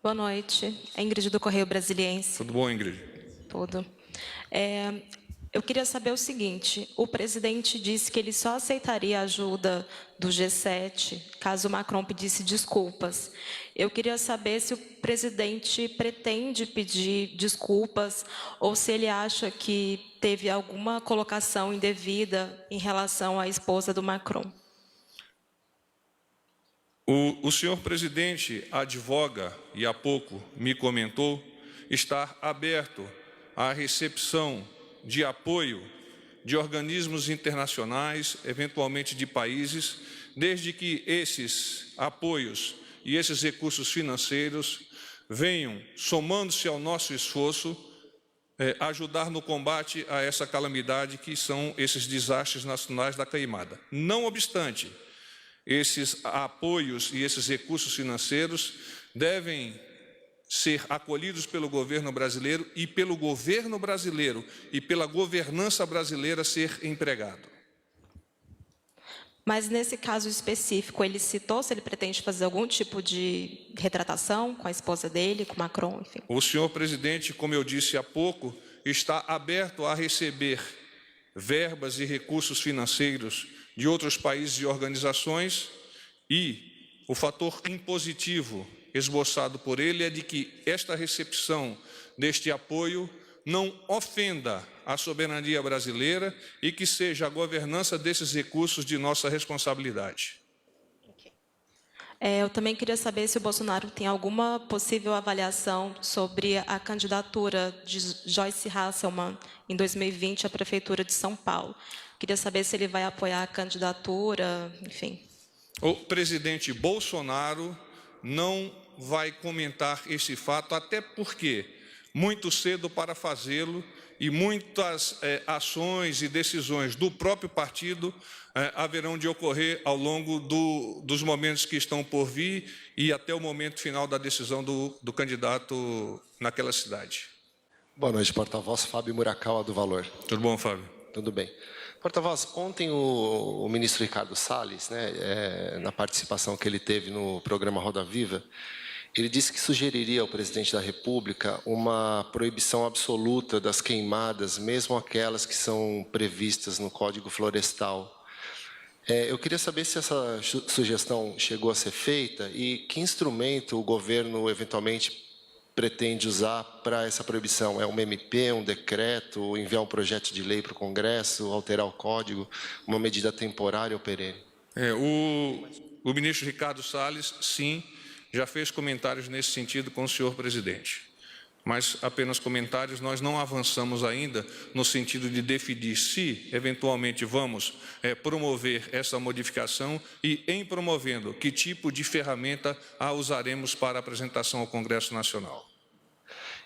Boa noite. É Ingrid do Correio Brasiliense. Tudo bom, Ingrid? Tudo. Eu queria saber o seguinte, o presidente disse que ele só aceitaria a ajuda do G7 caso o Macron pedisse desculpas. Eu queria saber se o presidente pretende pedir desculpas ou se ele acha que teve alguma colocação indevida em relação à esposa do Macron. O senhor presidente advoga, e há pouco me comentou, estar aberto à recepção de apoio de organismos internacionais, eventualmente de países, desde que esses apoios e esses recursos financeiros venham, somando-se ao nosso esforço, ajudar no combate a essa calamidade que são esses desastres nacionais da queimada. Não obstante, esses apoios e esses recursos financeiros devem ser acolhidos pelo governo brasileiro e pelo governo brasileiro e pela governança brasileira ser empregado. Mas nesse caso específico, ele citou se ele pretende fazer algum tipo de retratação com a esposa dele, com Macron, enfim? O senhor presidente, como eu disse há pouco, está aberto a receber verbas e recursos financeiros de outros países e organizações, e o fator impositivo esboçado por ele é de que esta recepção deste apoio não ofenda a soberania brasileira e que seja a governança desses recursos de nossa responsabilidade. Eu também queria saber se o Bolsonaro tem alguma possível avaliação sobre a candidatura de Joyce Hasselmann em 2020 à Prefeitura de São Paulo. Queria saber se ele vai apoiar a candidatura, enfim. O presidente Bolsonaro não vai comentar esse fato, até porque muito cedo para fazê-lo e muitas ações e decisões do próprio partido haverão de ocorrer ao longo dos momentos que estão por vir e até o momento final da decisão do candidato naquela cidade. Boa noite, porta-voz Fábio Murakawa, do Valor. Tudo bom, Fábio? Tudo bem. Porta-voz, ontem o ministro Ricardo Salles, na participação que ele teve no programa Roda Viva, ele disse que sugeriria ao presidente da República uma proibição absoluta das queimadas, mesmo aquelas que são previstas no Código Florestal. Eu queria saber se essa sugestão chegou a ser feita e que instrumento o governo eventualmente pretende usar para essa proibição. É uma MP, um decreto, enviar um projeto de lei para o Congresso, alterar o Código, uma medida temporária ou perene? O ministro Ricardo Salles, sim, já fez comentários nesse sentido com o senhor presidente. Mas apenas comentários, nós não avançamos ainda no sentido de definir se, eventualmente, vamos promover essa modificação e, em promovendo, que tipo de ferramenta a usaremos para apresentação ao Congresso Nacional.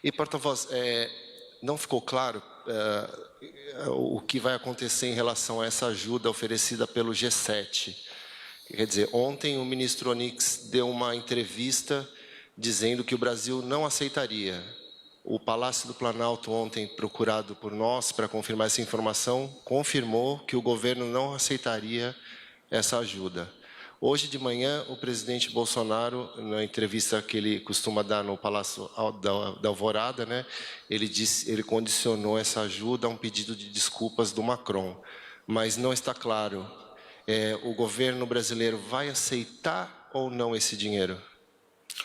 E, porta-voz, não ficou claro o que vai acontecer em relação a essa ajuda oferecida pelo G7. Quer dizer, ontem o ministro Onyx deu uma entrevista dizendo que o Brasil não aceitaria. O Palácio do Planalto, ontem procurado por nós para confirmar essa informação, confirmou que o governo não aceitaria essa ajuda. Hoje de manhã, o presidente Bolsonaro, na entrevista que ele costuma dar no Palácio da Alvorada, ele condicionou essa ajuda a um pedido de desculpas do Macron. Mas não está claro, o governo brasileiro vai aceitar ou não esse dinheiro?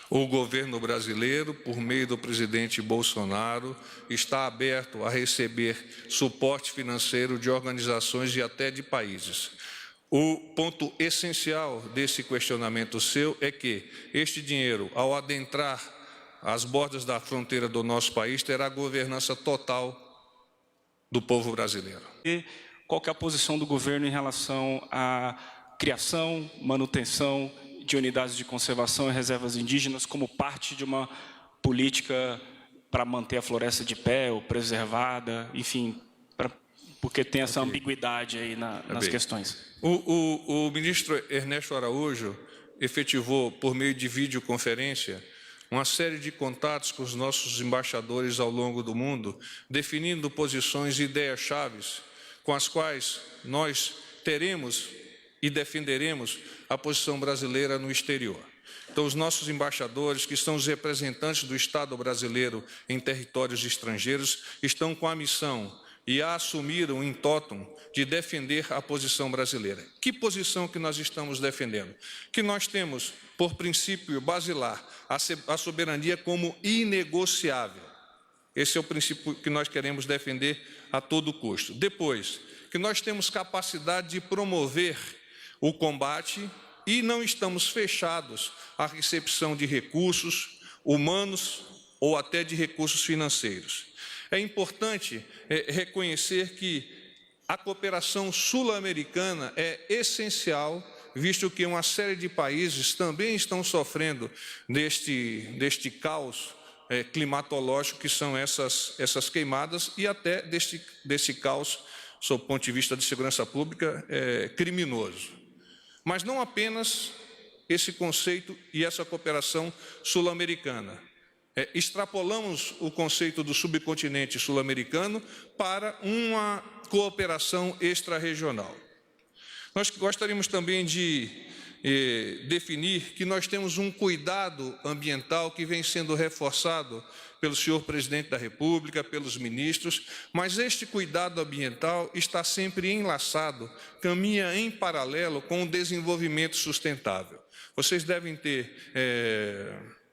O governo brasileiro, por meio do presidente Bolsonaro, está aberto a receber suporte financeiro de organizações e até de países. O ponto essencial desse questionamento seu é que este dinheiro, ao adentrar as bordas da fronteira do nosso país, terá governança total do povo brasileiro. E qual que é a posição do governo em relação à criação, manutenção de unidades de conservação e reservas indígenas como parte de uma política para manter a floresta de pé ou preservada, enfim, porque tem essa ambiguidade aí nas questões. O ministro Ernesto Araújo efetivou, por meio de videoconferência, uma série de contatos com os nossos embaixadores ao longo do mundo, definindo posições e ideias-chave com as quais nós teremos e defenderemos a posição brasileira no exterior. Então, os nossos embaixadores, que são os representantes do Estado brasileiro em territórios estrangeiros, estão com a missão e a assumiram em totum de defender a posição brasileira. Que posição que nós estamos defendendo? Que nós temos, por princípio basilar, a soberania como inegociável. Esse é o princípio que nós queremos defender a todo custo. Depois, que nós temos capacidade de promover o combate e não estamos fechados à recepção de recursos humanos ou até de recursos financeiros. É importante reconhecer que a cooperação sul-americana é essencial, visto que uma série de países também estão sofrendo deste caos climatológico que são essas queimadas e até desse caos, sob o ponto de vista de segurança pública, criminoso. Mas não apenas esse conceito e essa cooperação sul-americana. Extrapolamos o conceito do subcontinente sul-americano para uma cooperação extra-regional. Nós gostaríamos também de definir que nós temos um cuidado ambiental que vem sendo reforçado pelo senhor presidente da República, pelos ministros, mas este cuidado ambiental está sempre enlaçado, caminha em paralelo com o desenvolvimento sustentável. Vocês devem ter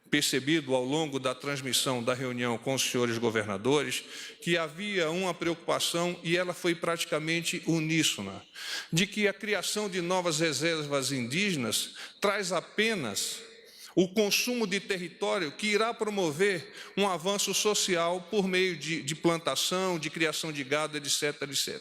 percebido ao longo da transmissão da reunião com os senhores governadores que havia uma preocupação, e ela foi praticamente uníssona, de que a criação de novas reservas indígenas traz apenas o consumo de território que irá promover um avanço social por meio de plantação, de criação de gado, etc, etc.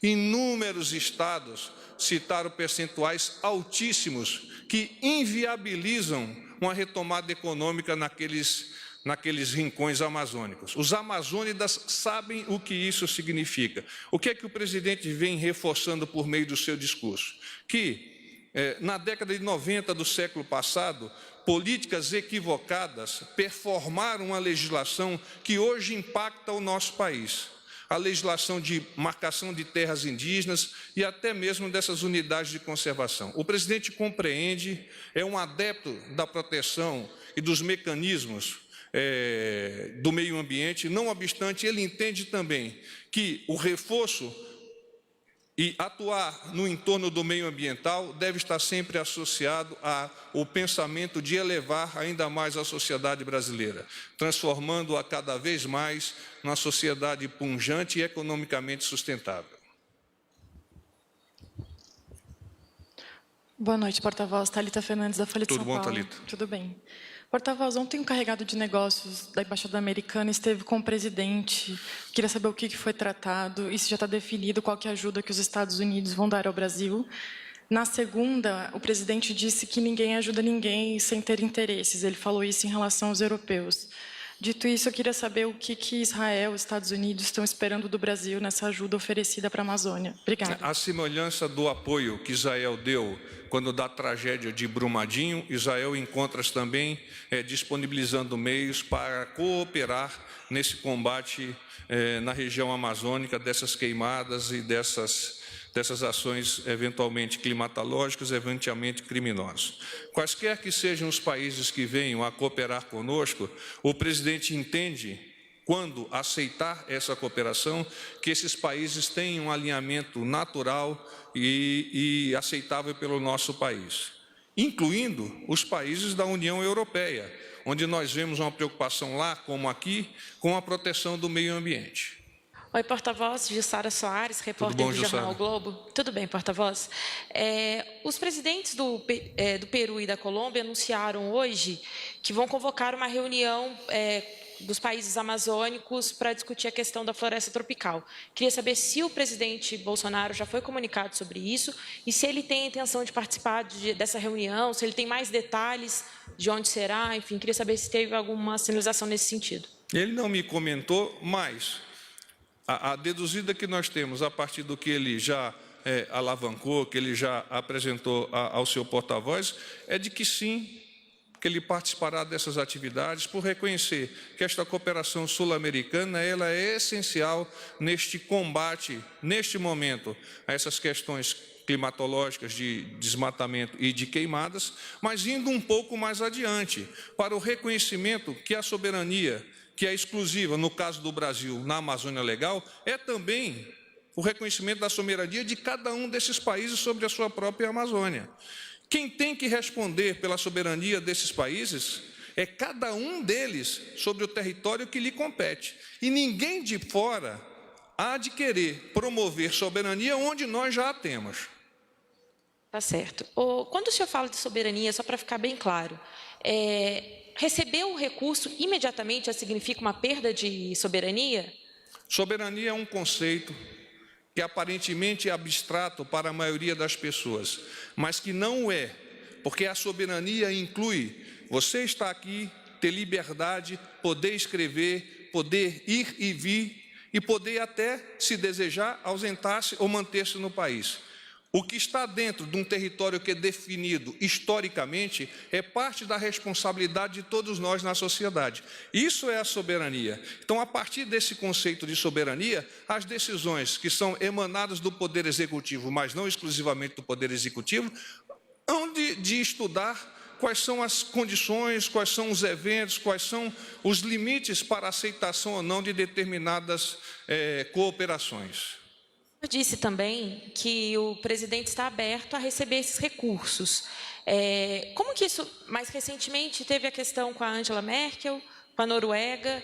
Inúmeros estados citaram percentuais altíssimos que inviabilizam uma retomada econômica naqueles rincões amazônicos. Os amazônidas sabem o que isso significa. O que é que o presidente vem reforçando por meio do seu discurso? Que, na década de 90 do século passado, políticas equivocadas performaram uma legislação que hoje impacta o nosso país. A legislação de marcação de terras indígenas e até mesmo dessas unidades de conservação. O presidente compreende, é um adepto da proteção e dos mecanismos do meio ambiente, não obstante, ele entende também que o reforço e atuar no entorno do meio ambiental deve estar sempre associado ao pensamento de elevar ainda mais a sociedade brasileira, transformando-a cada vez mais numa sociedade pujante e economicamente sustentável. Boa noite, porta-voz. Thalita Fernandes, da Folha de São Paulo. Tudo bom, Thalita? Tudo bem. Porta-voz, ontem o encarregado de negócios da Embaixada Americana esteve com o presidente. Queria saber o que foi tratado e se já está definido qual que é a ajuda que os Estados Unidos vão dar ao Brasil. Na segunda, o presidente disse que ninguém ajuda ninguém sem ter interesses. Ele falou isso em relação aos europeus. Dito isso, eu queria saber o que Israel e os Estados Unidos estão esperando do Brasil nessa ajuda oferecida para a Amazônia. Obrigada. A semelhança do apoio que Israel deu quando da tragédia de Brumadinho, Israel encontra-se também disponibilizando meios para cooperar nesse combate na região amazônica, dessas queimadas e dessas ações eventualmente climatológicas, eventualmente criminosas. Quaisquer que sejam os países que venham a cooperar conosco, o presidente entende, quando aceitar essa cooperação, que esses países têm um alinhamento natural e aceitável pelo nosso país, incluindo os países da União Europeia, onde nós vemos uma preocupação lá, como aqui, com a proteção do meio ambiente. Oi, porta-voz, Jussara Soares, repórter do Jornal Globo. Tudo bem, porta-voz? Os presidentes do Peru e da Colômbia anunciaram hoje que vão convocar uma reunião dos países amazônicos para discutir a questão da floresta tropical. Queria saber se o presidente Bolsonaro já foi comunicado sobre isso e se ele tem a intenção de participar dessa reunião, se ele tem mais detalhes de onde será, enfim, queria saber se teve alguma sinalização nesse sentido. Ele não me comentou, mas a deduzida que nós temos a partir do que ele já alavancou, que ele já apresentou ao seu porta-voz, é de que sim, que ele participará dessas atividades, por reconhecer que esta cooperação sul-americana ela é essencial neste combate, neste momento, a essas questões climatológicas de desmatamento e de queimadas, mas indo um pouco mais adiante, para o reconhecimento que a soberania, que é exclusiva, no caso do Brasil, na Amazônia Legal, é também o reconhecimento da soberania de cada um desses países sobre a sua própria Amazônia. Quem tem que responder pela soberania desses países é cada um deles sobre o território que lhe compete. E ninguém de fora há de querer promover soberania onde nós já a temos. Tá certo. Quando o senhor fala de soberania, só para ficar bem claro, receber o recurso imediatamente já significa uma perda de soberania? Soberania é um conceito que aparentemente é abstrato para a maioria das pessoas, mas que não é, porque a soberania inclui você estar aqui, ter liberdade, poder escrever, poder ir e vir e poder até, se desejar, ausentar-se ou manter-se no país. O que está dentro de um território que é definido historicamente é parte da responsabilidade de todos nós na sociedade. Isso é a soberania. Então, a partir desse conceito de soberania, as decisões que são emanadas do Poder Executivo, mas não exclusivamente do Poder Executivo, hão de estudar quais são as condições, quais são os eventos, quais são os limites para aceitação ou não de determinadas cooperações. Disse também que o presidente está aberto a receber esses recursos. Como que isso, mais recentemente, teve a questão com a Angela Merkel, com a Noruega.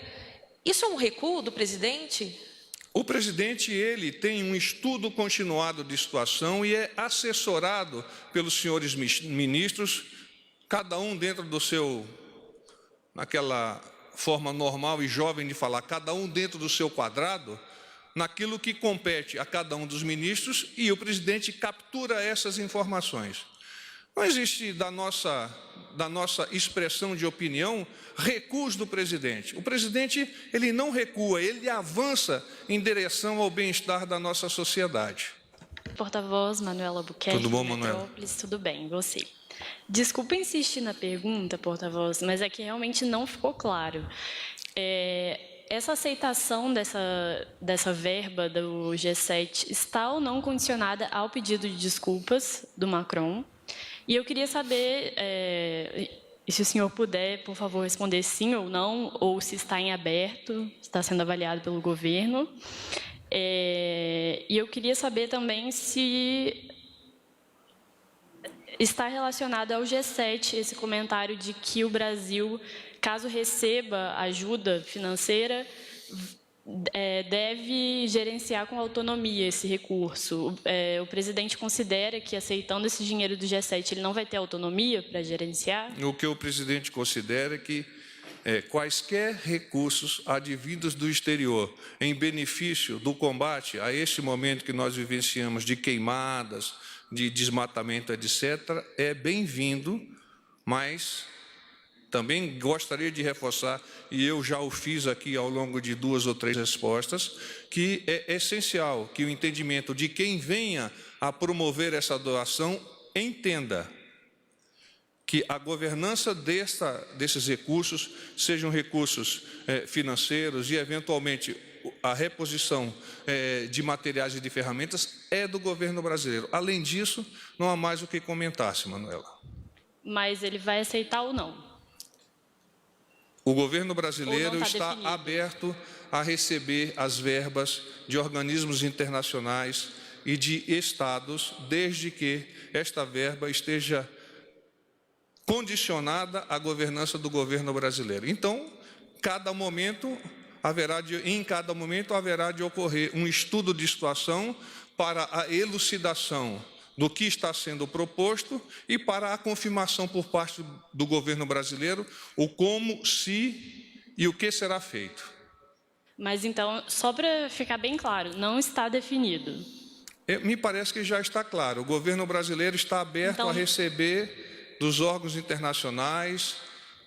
Isso é um recuo do presidente? O presidente, ele tem um estudo continuado de situação e é assessorado pelos senhores ministros, cada um dentro do seu, naquela forma normal e jovem de falar, cada um dentro do seu quadrado, naquilo que compete a cada um dos ministros, e o presidente captura essas informações. Não existe da nossa expressão de opinião recuos do presidente. O presidente, ele não recua, ele avança em direção ao bem-estar da nossa sociedade. Porta-voz, Manuela Albuquerque. Tudo bom, Manuela? Tudo bem, e você? Desculpa insistir na pergunta, porta-voz, mas é que realmente não ficou claro. Essa aceitação dessa verba do G7 está ou não condicionada ao pedido de desculpas do Macron? E eu queria saber, se o senhor puder, por favor, responder sim ou não, ou se está em aberto, está sendo avaliado pelo governo. E eu queria saber também se está relacionado ao G7 esse comentário de que o Brasil, caso receba ajuda financeira, deve gerenciar com autonomia esse recurso. O presidente considera que, aceitando esse dinheiro do G7, ele não vai ter autonomia para gerenciar? O que o presidente considera é que quaisquer recursos advindos do exterior em benefício do combate a este momento que nós vivenciamos de queimadas, de desmatamento, etc., é bem-vindo, mas também gostaria de reforçar, e eu já o fiz aqui ao longo de 2 ou 3 respostas, que é essencial que o entendimento de quem venha a promover essa doação entenda que a governança desses recursos sejam recursos financeiros e, eventualmente, a reposição de materiais e de ferramentas é do governo brasileiro. Além disso, não há mais o que comentar-se, Manuela. Mas ele vai aceitar ou não? O governo brasileiro está definido? aberto a receber as verbas de organismos internacionais e de estados, desde que esta verba esteja condicionada à governança do governo brasileiro. Então, em cada momento haverá de ocorrer um estudo de situação para a elucidação do que está sendo proposto e para a confirmação por parte do governo brasileiro o como, se e o que será feito. Mas, então, só para ficar bem claro, não está definido? Me parece que já está claro. O governo brasileiro está aberto a receber dos órgãos internacionais,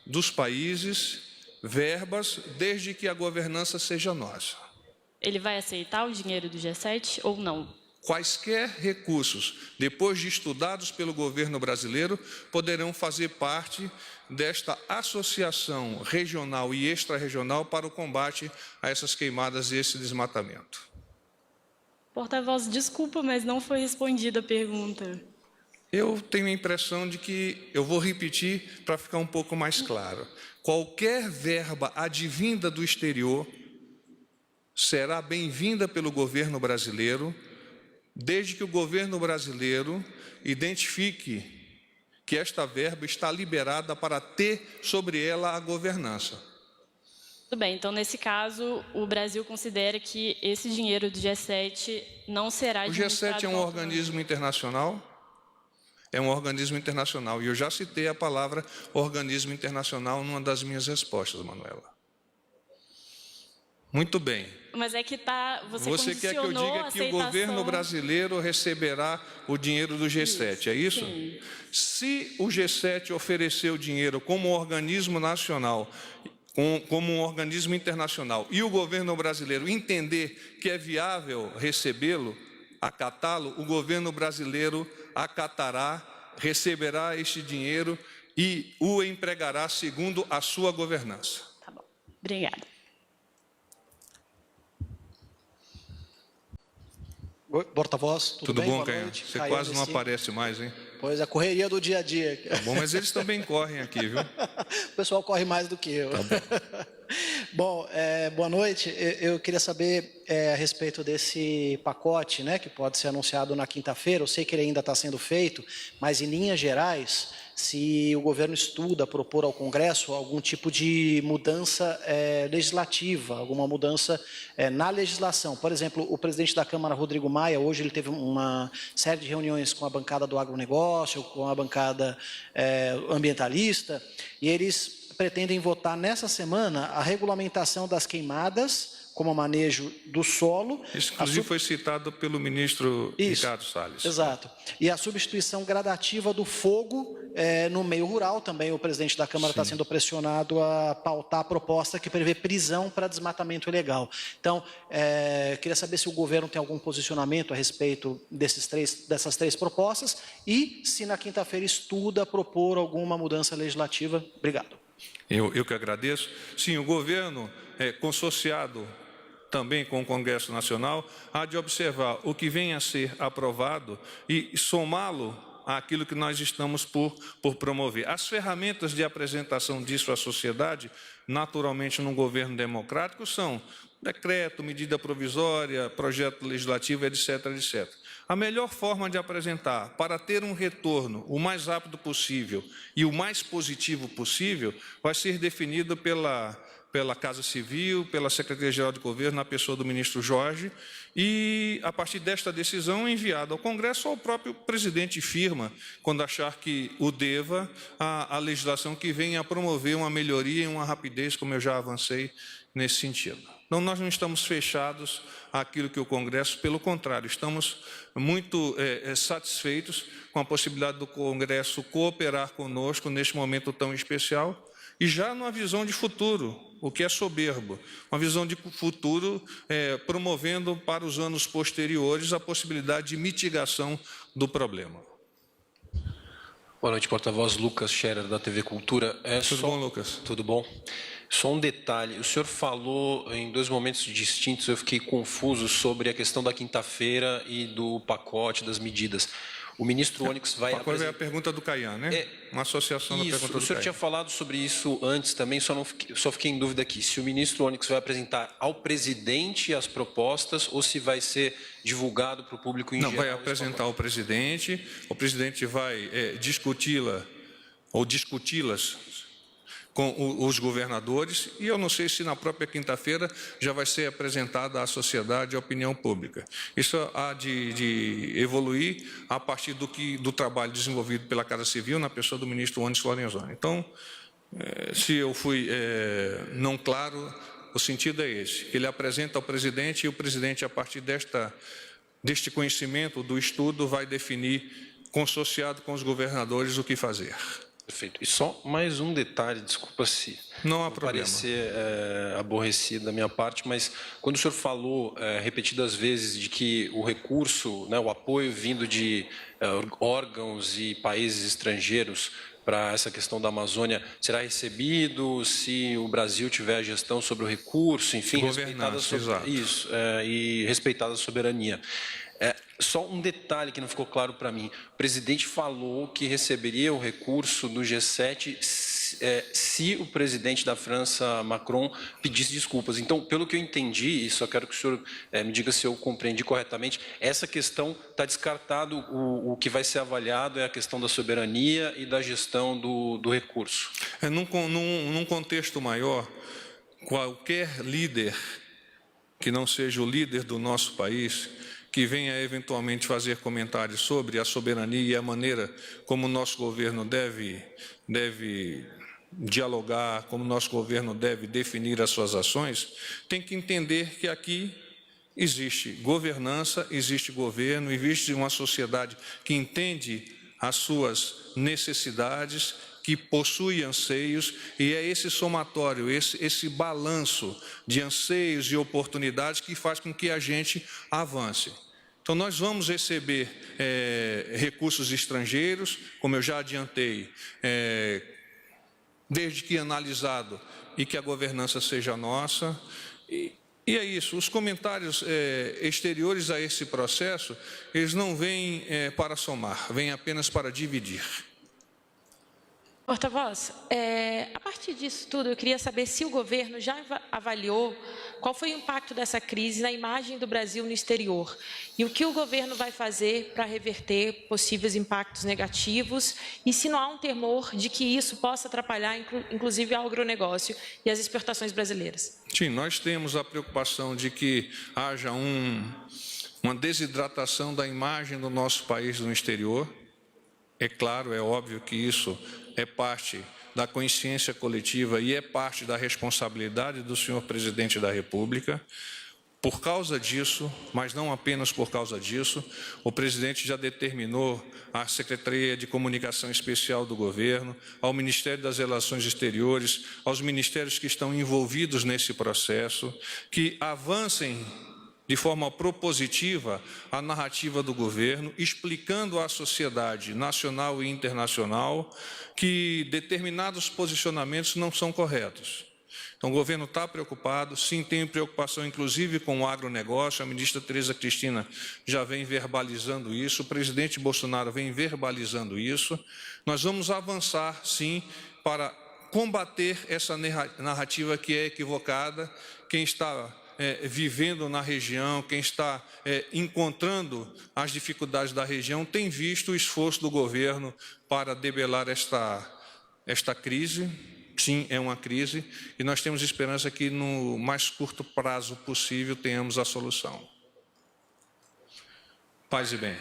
dos países, verbas, desde que a governança seja nossa. Ele vai aceitar o dinheiro do G7 ou não? Quaisquer recursos, depois de estudados pelo governo brasileiro, poderão fazer parte desta associação regional e extra-regional para o combate a essas queimadas e esse desmatamento. Porta-voz, desculpa, mas não foi respondida a pergunta. Eu tenho a impressão de que eu vou repetir para ficar um pouco mais claro. Qualquer verba advinda do exterior será bem-vinda pelo governo brasileiro, desde que o governo brasileiro identifique que esta verba está liberada para ter sobre ela a governança. Tudo bem, então nesse caso o Brasil considera que esse dinheiro do G7 não será O administrado... G7 é um organismo internacional? É um organismo internacional, e eu já citei a palavra organismo internacional numa das minhas respostas, Manuela. Muito bem. Mas é que Você quer que eu diga que o governo brasileiro receberá o dinheiro do G7, é isso? Sim. Se o G7 oferecer o dinheiro como um organismo nacional, como um organismo internacional, e o governo brasileiro entender que é viável recebê-lo, acatá-lo, o governo brasileiro acatará, receberá este dinheiro e o empregará segundo a sua governança. Tá bom. Obrigada. Oi, porta-voz, tudo bem? Bom, Boa Canhão? noite. Você Caiane, quase não sim. aparece mais, hein? Pois é, a correria do dia a dia. Tá bom, mas eles também correm aqui, viu? O pessoal corre mais do que eu. Tá bom. Bom, boa noite. Eu queria saber a respeito desse pacote, né, que pode ser anunciado na quinta-feira. Eu sei que ele ainda está sendo feito, mas em linhas gerais, se o governo estuda propor ao Congresso algum tipo de mudança legislativa, alguma mudança na legislação. Por exemplo, o presidente da Câmara, Rodrigo Maia, hoje ele teve uma série de reuniões com a bancada do agronegócio, com a bancada ambientalista, e eles pretendem votar nessa semana a regulamentação das queimadas como manejo do solo. Isso, inclusive, foi citado pelo ministro Ricardo Salles. Exato. E a substituição gradativa do fogo no meio rural. Também o presidente da Câmara está sendo pressionado a pautar a proposta que prevê prisão para desmatamento ilegal. Então, queria saber se o governo tem algum posicionamento a respeito dessas três propostas e se na quinta-feira estuda propor alguma mudança legislativa. Obrigado. Eu que agradeço. Sim, o governo, consorciado também com o Congresso Nacional, há de observar o que vem a ser aprovado e somá-lo àquilo que nós estamos por promover. As ferramentas de apresentação disso à sociedade, naturalmente, num governo democrático, são decreto, medida provisória, projeto legislativo, etc., etc. A melhor forma de apresentar para ter um retorno o mais rápido possível e o mais positivo possível vai ser definido pela Casa Civil, pela Secretaria-Geral de Governo, na pessoa do ministro Jorge, e, a partir desta decisão, enviada ao Congresso, ao próprio presidente firma, quando achar que o deva, a legislação que venha a promover uma melhoria e uma rapidez, como eu já avancei nesse sentido. Então, nós não estamos fechados àquilo que o Congresso, pelo contrário, estamos muito satisfeitos com a possibilidade do Congresso cooperar conosco neste momento tão especial e já numa visão de futuro, o que é soberbo, uma visão de futuro promovendo para os anos posteriores a possibilidade de mitigação do problema. Boa noite, porta-voz Lucas Scherer, da TV Cultura. Tudo bom, Lucas? Tudo bom? Só um detalhe, o senhor falou em dois momentos distintos, eu fiquei confuso sobre a questão da quinta-feira e do pacote, das medidas. O ministro Onyx vai apresentar... É a pergunta do Caian, né? Uma associação da pergunta do Caian. O senhor tinha falado sobre isso antes também, só fiquei em dúvida aqui. Se o ministro Onyx vai apresentar ao presidente as propostas ou se vai ser divulgado para o público em geral? Não, vai apresentar ao presidente, o presidente vai discuti-la ou discuti-las com os governadores, e eu não sei se na própria quinta-feira já vai ser apresentada à sociedade e à opinião pública. Isso há de evoluir a partir do trabalho desenvolvido pela Casa Civil, na pessoa do ministro Onyx Lorenzoni. Então, se eu fui não claro, o sentido é esse. Ele apresenta ao presidente e o presidente, a partir deste conhecimento, do estudo, vai definir, consorciado com os governadores, o que fazer. Perfeito. E só mais um detalhe, desculpa se Não há problema. parecer aborrecido da minha parte, mas quando o senhor falou repetidas vezes de que o recurso, né, o apoio vindo de órgãos e países estrangeiros para essa questão da Amazônia será recebido se o Brasil tiver a gestão sobre o recurso, enfim, respeitada isso, e respeitada a soberania. Só um detalhe que não ficou claro para mim. O presidente falou que receberia o recurso do G7 se o presidente da França, Macron, pedisse desculpas. Então, pelo que eu entendi, e só quero que o senhor me diga se eu compreendi corretamente, essa questão está descartado, o que vai ser avaliado é a questão da soberania e da gestão do recurso. Num contexto maior, qualquer líder que não seja o líder do nosso país, que venha eventualmente fazer comentários sobre a soberania e a maneira como o nosso governo deve dialogar, como o nosso governo deve definir as suas ações, tem que entender que aqui existe governança, existe governo, existe uma sociedade que entende as suas necessidades, que possui anseios, e é esse somatório, esse balanço de anseios e oportunidades que faz com que a gente avance. Então, nós vamos receber recursos estrangeiros, como eu já adiantei, desde que analisado e que a governança seja nossa. E é isso, os comentários exteriores a esse processo, eles não vêm para somar, vêm apenas para dividir. Porta-voz, a partir disso tudo, eu queria saber se o governo já avaliou qual foi o impacto dessa crise na imagem do Brasil no exterior e o que o governo vai fazer para reverter possíveis impactos negativos e se não há um temor de que isso possa atrapalhar, inclusive, o agronegócio e as exportações brasileiras. Sim, nós temos a preocupação de que haja uma desidratação da imagem do nosso país no exterior. É claro, é óbvio que isso é parte da consciência coletiva e é parte da responsabilidade do senhor presidente da República. Por causa disso, mas não apenas por causa disso, o presidente já determinou à Secretaria de Comunicação Especial do Governo, ao Ministério das Relações Exteriores, aos ministérios que estão envolvidos nesse processo, que avancem de forma propositiva a narrativa do governo, explicando à sociedade nacional e internacional que determinados posicionamentos não são corretos. Então, o governo está preocupado, sim, tem preocupação inclusive com o agronegócio, a ministra Tereza Cristina já vem verbalizando isso, o presidente Bolsonaro vem verbalizando isso. Nós vamos avançar, sim, para combater essa narrativa que é equivocada. Quem está vivendo na região, quem está encontrando as dificuldades da região, tem visto o esforço do governo para debelar esta crise. Sim, é uma crise, e nós temos esperança que no mais curto prazo possível tenhamos a solução. Paz e bem.